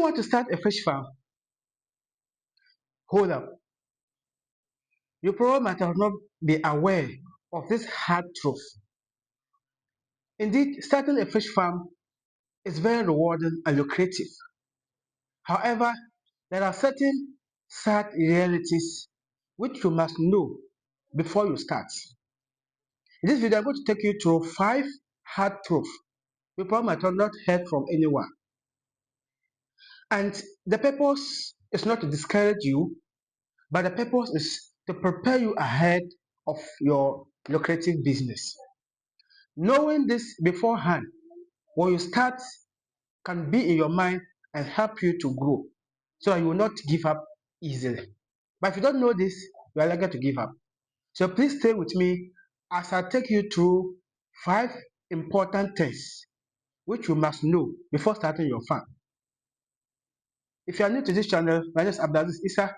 want to start a fish farm, hold up. You probably might have not be aware of this hard truth. Indeed, starting a fish farm is very rewarding and lucrative. However, there are certain sad realities which you must know before you start. In this video, I'm going to take you through 5 hard truths you probably might have not heard from anyone. And the purpose is not to discourage you, but the purpose is to prepare you ahead of your lucrative business. Knowing this beforehand, when you start, can be in your mind and help you to grow so that you will not give up easily. But if you don't know this, you are likely to give up. So please stay with me as I take you through 5 important things which you must know before starting your farm. If you are new to this channel, my name is Abdulaziz Issa.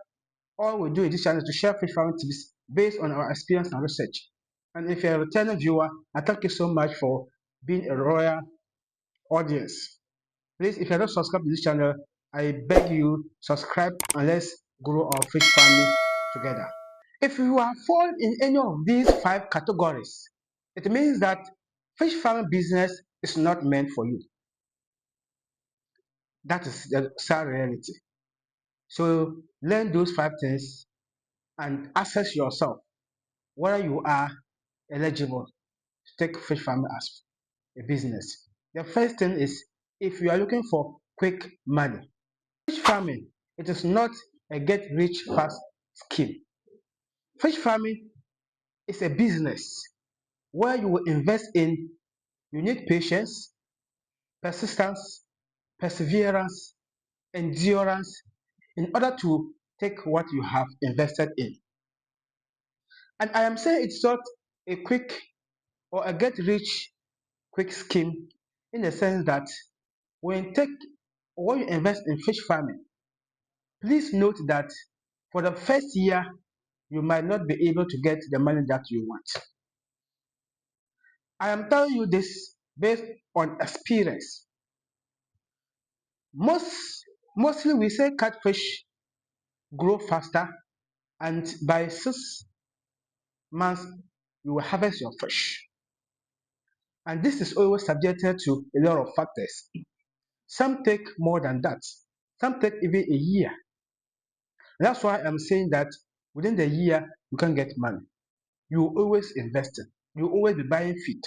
All we do in this channel is to share fish farming tips based on our experience and research. And if you're a returning viewer, I thank you so much for being a loyal audience. Please, if you're not subscribed to this channel, I beg you subscribe and let's grow our fish farming together. If you are fall in any of these 5 categories, it means that fish farming business is not meant for you. That is the sad reality. So learn those 5 things and assess yourself whether you are eligible to take fish farming as a business. The first thing is, if you are looking for quick money, fish farming, it is not a get rich fast scheme. Fish farming is a business where you will invest in, you need patience, persistence, perseverance, endurance in order to take what you have invested in. And I am saying it's not a quick or a get rich quick scheme, in the sense that when you invest in fish farming, please note that for the first year you might not be able to get the money that you want. I am telling you this based on experience. Mostly we say catfish grow faster, and by 6 months you will harvest your fish. And this is always subjected to a lot of factors. Some take more than that. Some take even a year. That's why I'm saying that within the year you can get money. You always invest. You always be buying feed.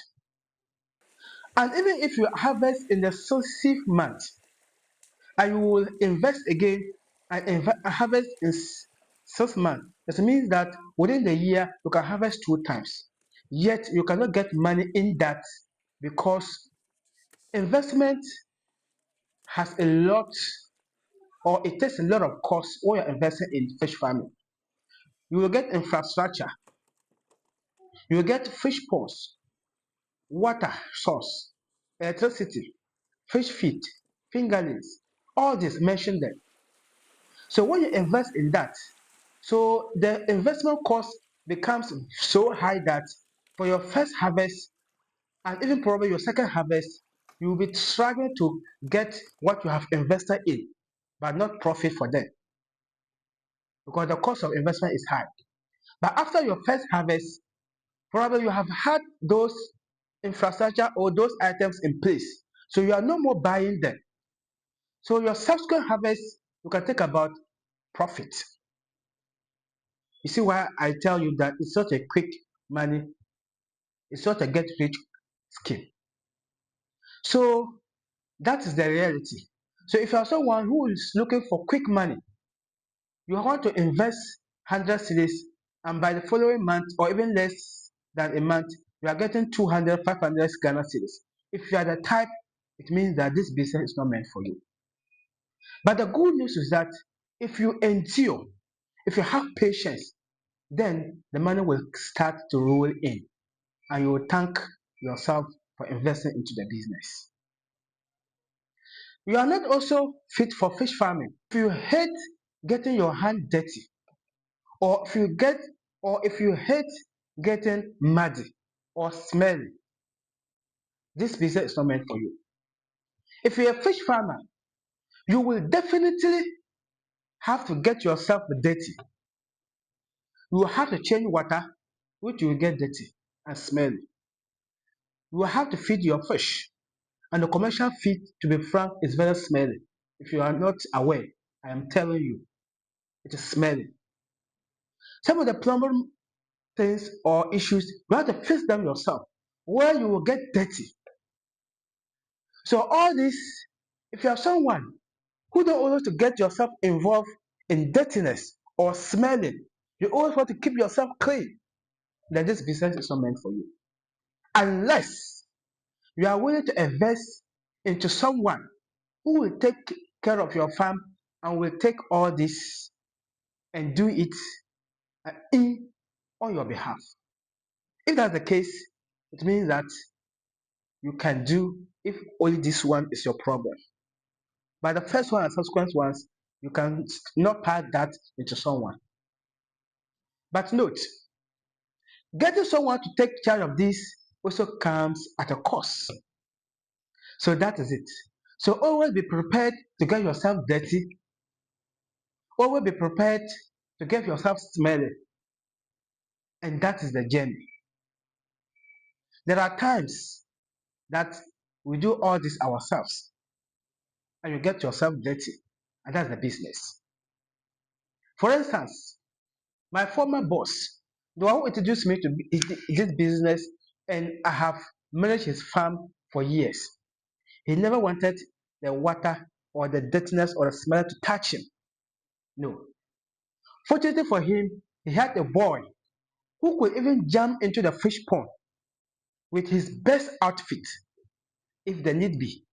And even if you harvest in the successive month, and you will invest again and harvest in 6 months, it means that within the year you can harvest 2 times. Yet you cannot get money in that, because investment has a lot, or it takes a lot of cost when you're investing in fish farming. You will get infrastructure, you will get fish ponds, water source, electricity, fish feed, fingerlings, all this mentioned there. So when you invest in that, so the investment cost becomes so high that for your first harvest and even probably your second harvest, you will be struggling to get what you have invested in, but not profit for them, because the cost of investment is high. But after your first harvest, probably you have had those infrastructure or those items in place, so you are no more buying them. So your subsequent harvest, you can take about profit. You see why I tell you that it's not a quick money, it's not a get rich scheme. So that is the reality. So if you are someone who is looking for quick money, you want to invest 100 cedis, and by the following month or even less than a month, you are getting 200, 500 Ghana cedis. If you are the type, it means that this business is not meant for you. But the good news is that if you endure, if you have patience, then the money will start to roll in, and you will thank yourself for investing into the business. You are not also fit for fish farming. If you hate getting your hand dirty, or if you hate getting muddy or smelly, this business is not meant for you. If you're a fish farmer, You will definitely have to get yourself dirty. You will have to change water, which will get dirty and smelly. You will have to feed your fish. And the commercial feed, to be frank, is very smelly. If you are not aware, I am telling you, it is smelly. Some of the problem things or issues, you have to fix them yourself, where you will get dirty. So all this, if you are someone who don't want to get yourself involved in dirtiness or smelling, you always want to keep yourself clean, then this business is not meant for you. Unless you are willing to invest into someone who will take care of your farm and will take all this and do it in on your behalf. If that's the case, it means that you can do if only this one is your problem. But the first one and subsequent ones, you can not pass that into someone. But note, getting someone to take charge of this also comes at a cost. So that is it. So always be prepared to get yourself dirty. Always be prepared to get yourself smelly. And that is the journey. There are times that we do all this ourselves and you get yourself dirty. And that's the business. For instance, my former boss, the one who introduced me to this business, and I have managed his farm for years. He never wanted the water or the dirtiness or the smell to touch him. No. Fortunately for him, he had a boy who could even jump into the fish pond with his best outfit if the need be.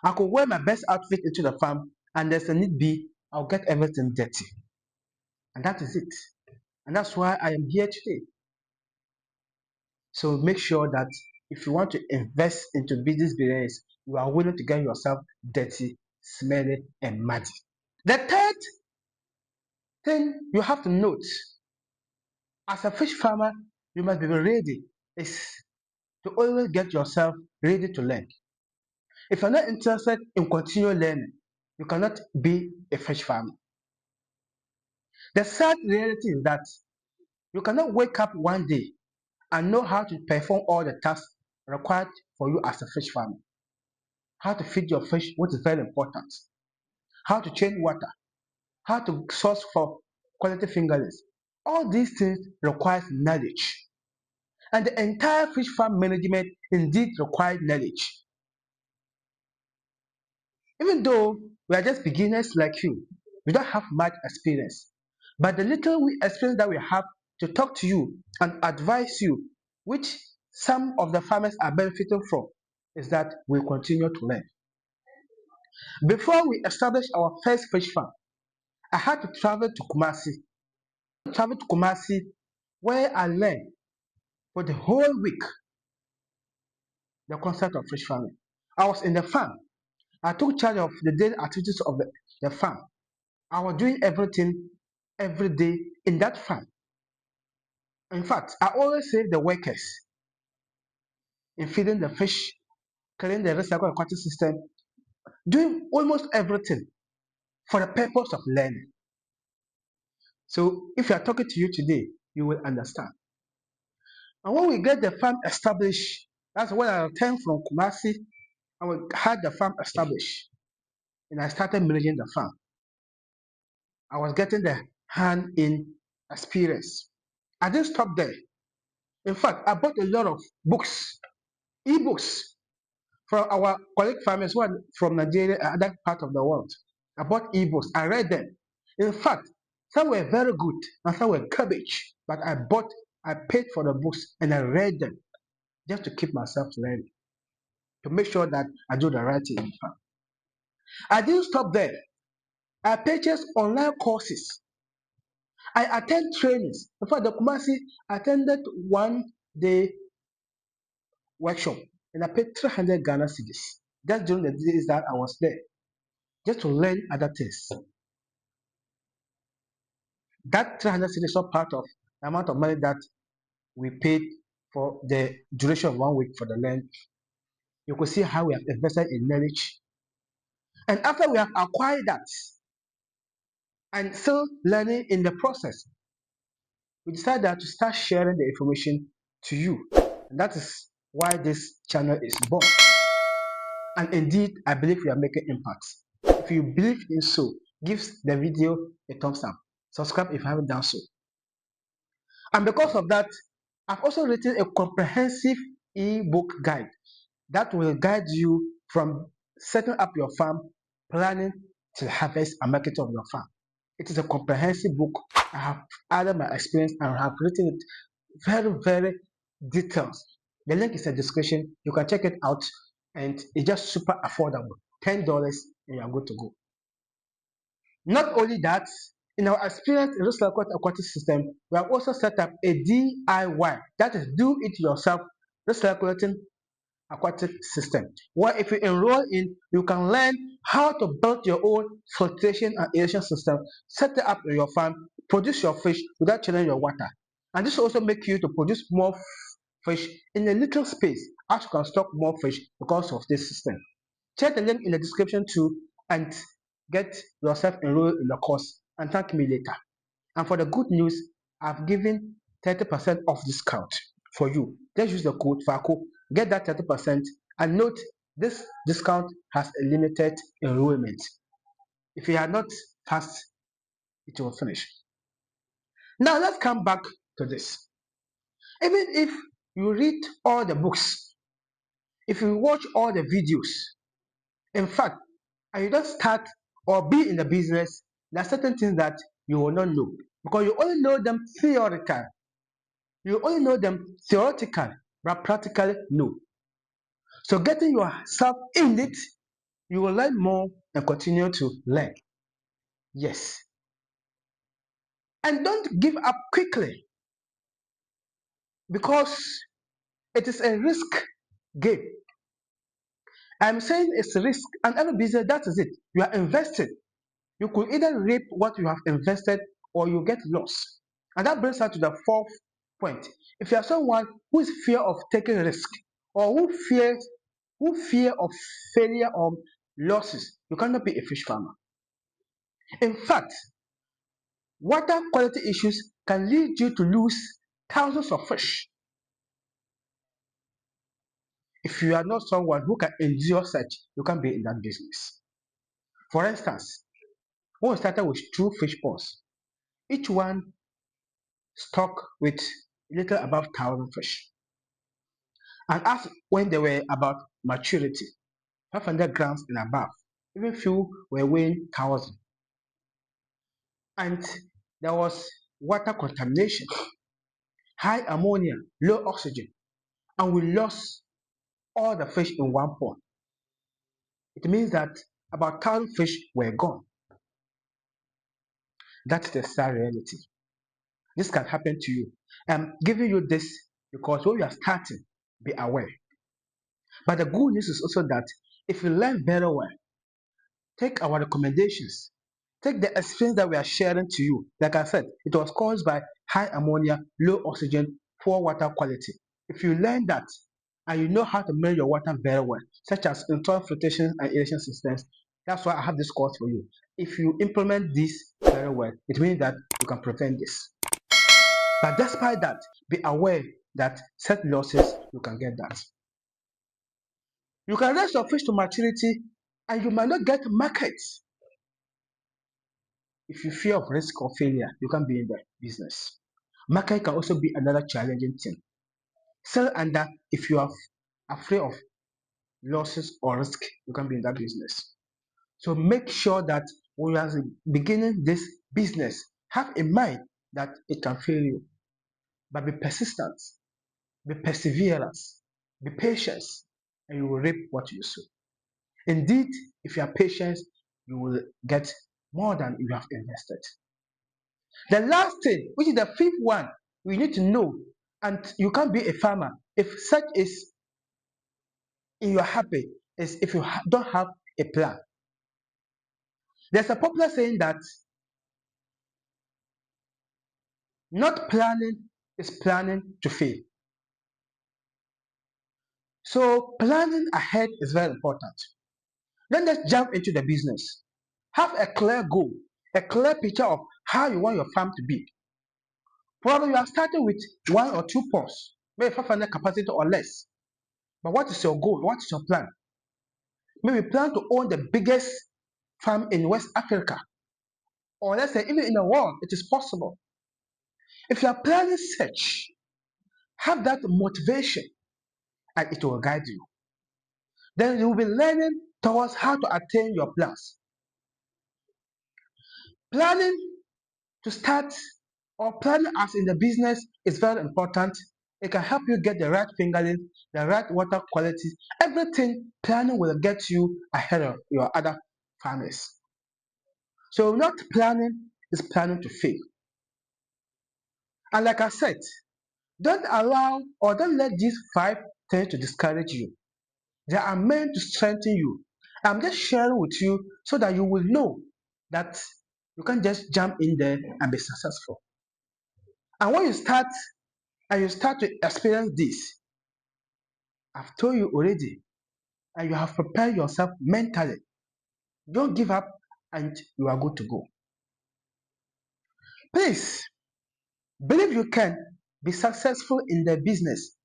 I could wear my best outfit into the farm, and there's a need be, I'll get everything dirty. And that is it. And that's why I am here today. So make sure that if you want to invest into business, you are willing to get yourself dirty, smelly, and muddy. The third thing you have to note as a fish farmer, you must be ready is to always get yourself ready to learn. If you're not interested in continual learning, you cannot be a fish farmer. The sad reality is that you cannot wake up one day and know how to perform all the tasks required for you as a fish farmer. How to feed your fish, which is very important. How to change water, how to source for quality fingerlings. All these things requires knowledge. And the entire fish farm management indeed requires knowledge. Even though we are just beginners like you, we don't have much experience. But the little experience that we have to talk to you and advise you, which some of the farmers are benefiting from, is that we continue to learn. Before we established our first fish farm, I had to travel to Kumasi, where I learned for the whole week the concept of fish farming. I was in the farm. I took charge of the daily activities of the farm. I was doing everything every day in that farm. In fact, I always save the workers in feeding the fish, cleaning the recycle aquatic system, doing almost everything for the purpose of learning. So if I are talking to you today, you will understand. And when we get the farm established, that's when I returned from Kumasi and we had the farm established. And I started managing the farm. I was getting the hand-in experience. I didn't stop there. In fact, I bought a lot of books, e-books from our colleague farmers who are from Nigeria and other part of the world. I bought e-books. I read them. In fact, some were very good and some were garbage. But I paid for the books and I read them just to keep myself learning, to make sure that I do the right thing in the farm. I didn't stop there. I purchased online courses. I attend trainings. In fact, the Kumasi attended 1 day workshop and I paid 300 Ghana cedis just during the days that I was there, just to learn other things. That 300 cedis is not part of the amount of money that we paid for the duration of 1 week for the learn. You could see how we have invested in knowledge. And after we have acquired that and still learning in the process, we decided to start sharing the information to you. And that is why this channel is born. And indeed, I believe we are making impact. If you believe in so, give the video a thumbs up. Subscribe if you haven't done so. And because of that, I've also written a comprehensive ebook guide that will guide you from setting up your farm, planning till harvest and marketing of your farm. It is a comprehensive book. I have added my experience and have written it very, very detailed. The link is in the description. You can check it out, and it's just super affordable. $10 and you are good to go. Not only that, in our experience in this local aquatic system, we have also set up a DIY, that is do it yourself recirculating aquatic system, where if you enroll in, you can learn how to build your own filtration and aeration system, set it up in your farm, produce your fish without changing your water. And this will also make you to produce more fish in a little space, as you can stock more fish because of this system. Check the link in the description too and get yourself enrolled in the course and thank me later. And for the good news, I've given 30% off discount for you. Just use the code FACO, get that 30%, and note this discount has a limited enrollment. If you are not fast, it will finish. Now let's come back to this. Even if you read all the books, if you watch all the videos, in fact, and you don't start or be in the business, there are certain things that you will not know because you only know them theoretical. You only know them theoretical, but practically no. So getting yourself in it, you will learn more and continue to learn. Yes. And don't give up quickly because it is a risk game. I'm saying it's a risk, and every business, that is it. You are invested. You could either reap what you have invested or you get lost. And that brings us to the fourth point. If you are someone who is fear of taking risk or who fear of failure or losses, you cannot be a fish farmer. In fact, water quality issues can lead you to lose thousands of fish if you are not someone who can endure such. You can be in that business. For instance, when we started with 2 fish ponds, each one stock with little above 1,000 fish. And as when they were about maturity, 500 grams and above, even few were weighing 1,000. And there was water contamination, high ammonia, low oxygen, and we lost all the fish in one pond. It means that about 1,000 fish were gone. That's the sad reality. This can happen to you. I'm giving you this because when you are starting, be aware. But the good news is also that if you learn very well, take our recommendations, take the experience that we are sharing to you. Like I said, it was caused by high ammonia, low oxygen, poor water quality. If you learn that and you know how to manage your water very well, such as internal filtration and aeration systems, that's why I have this course for you. If you implement this very well, it means that you can prevent this. But despite that, be aware that set losses, you can get that. You can raise your fish to maturity and you might not get markets. If you fear of risk or failure, you can't be in the business. Market can also be another challenging thing. Sell under if you are afraid of losses or risk, you can be in that business. So make sure that when you are beginning this business, have in mind that it can fail you. But be persistent, be perseverance, be patient, and you will reap what you sow. Indeed, if you are patient, you will get more than you have invested. The last thing, which is the fifth one, we need to know, and you can't be a farmer if such is in your habit, is if you don't have a plan. There's a popular saying that not planning is planning to fail. So planning ahead is very important. Then let's jump into the business. Have a clear goal, a clear picture of how you want your farm to be. Probably you are starting with 1 or 2 ponds, maybe 500 capacity or less. But what is your goal? What is your plan? Maybe plan to own the biggest farm in West Africa, or let's say even in the world. It is possible. If you are planning such, have that motivation and it will guide you. Then you will be learning towards how to attain your plans. Planning to start or planning as in the business is very important. It can help you get the right fingerling, the right water quality. Everything planning will get you ahead of your other farmers. So not planning is planning to fail. And like I said, don't allow or don't let these 5 things to discourage you. They are meant to strengthen you. I'm just sharing with you so that you will know that you can't just jump in there and be successful. And when you start and you start to experience this, I've told you already, and you have prepared yourself mentally. Don't give up and you are good to go. Please believe you can be successful in the business.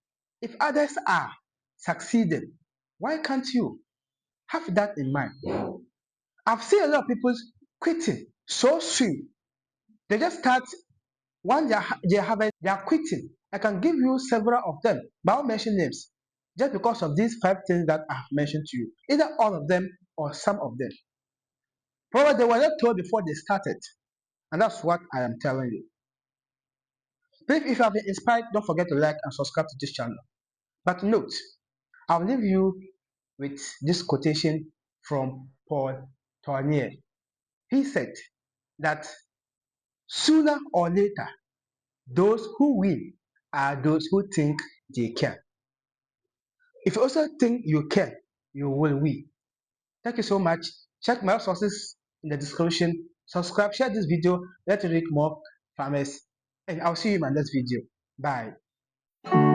If others are succeeding, why can't you? Have that in mind. I've seen a lot of people quitting so soon. They just start one they harvest, they are quitting. I can give you several of them, but I'll mention names just because of these 5 things that I've mentioned to you. Either all of them or some of them. Probably they were not told before they started, and that's what I am telling you. Please, if you have been inspired, don't forget to like and subscribe to this channel. But note, I'll leave you with this quotation from Paul Tournier. He said that sooner or later, those who win are those who think they can. If you also think you can, you will win. Thank you so much. Check my sources in the description. Subscribe, share this video. Let's reach more farmers. And I'll see you in my next video. Bye.